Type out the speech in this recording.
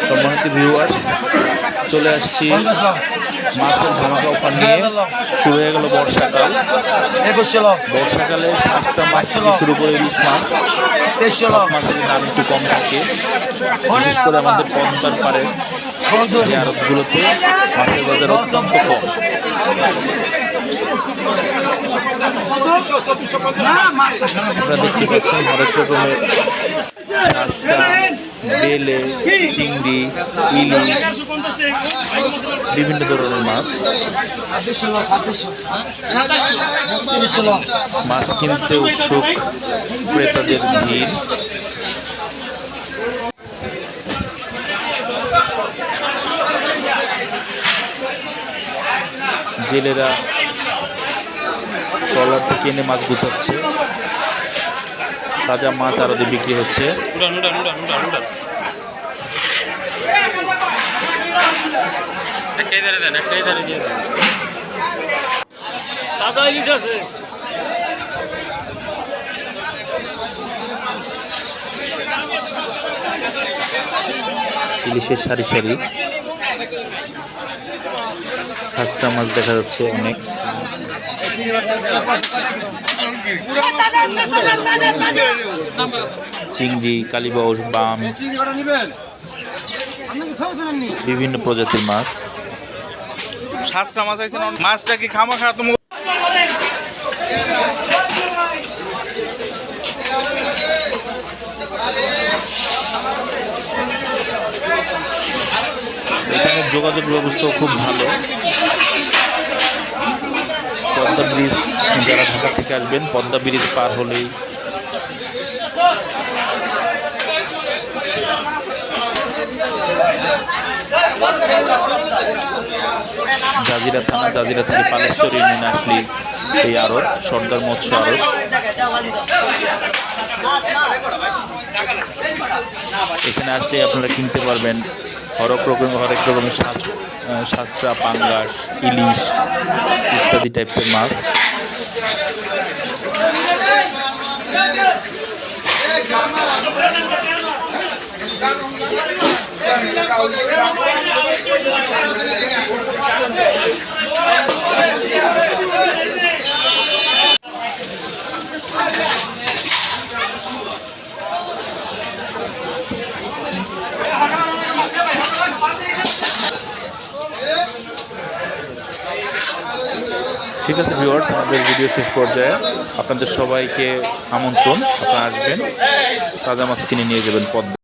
সম্মানিত ভিউয়ার্স, চলে আসছি মাছের ধামাকা অফার নিয়ে। শুরু হয়ে গেল বর্ষাকাল। বর্ষাকালে 5টা মাছ থেকে শুরু করে ইলিশ মাছ, সব মাছের দাম একটু কম থাকে। বিশেষ করে আমাদের পদ্মার পারে যে আড়তগুলোতে মাছের বাজার অত্যন্ত কম। আপনারা দেখতে পাচ্ছেন হরেক রকমের কাঁচা, বেলে, চিংড়ি, ইলিশ, বিভিন্ন ধরনের মাছ। মাছ কিনতে উৎসুক ক্রেতাদের ভিড়। জেলেরা ট্রলার থেকে এনে মাছ গুছাচ্ছে। তাজা মাছ আরো বিক্রি হচ্ছে। ইলিশের সারি সারি খাসা মাছ দেখা যাচ্ছে অনেক। চিংড়ি, কালীবাউস, বাম, বিভিন্ন প্রজাতির মাছ। সাতটা মাছ আছে। মাছটা কি খামা খা তুমি? এখানে যোগাযোগ ব্যবস্থা খুব ভালো। পদ্মা ব্রিজ, যারা ঢাকা থেকে আসবেন পদ্মা ব্রিজ পার হলেই জাজিরা থানা, জাজিরা থেকে পালেশ্বরী ইউনিয়নে আসলে এই আড়ত সর্দার মৎস্য আড়ত। এখানে আসলে আপনারা কিনতে পারবেন হরেক রকমের শাস্ত্রা, পাঙ্গাস, ইলিশ ইত্যাদি টাইপসের মাছ। ঠিক আছে ভিউয়ার্স, আমাদের ভিডিও শেষ পর্যায়ে আপনাদের সবাইকে আমন্ত্রণ। আপনারা আসবেন, তাজা মাছ কিনে নিয়ে যাবেন পদ্মা।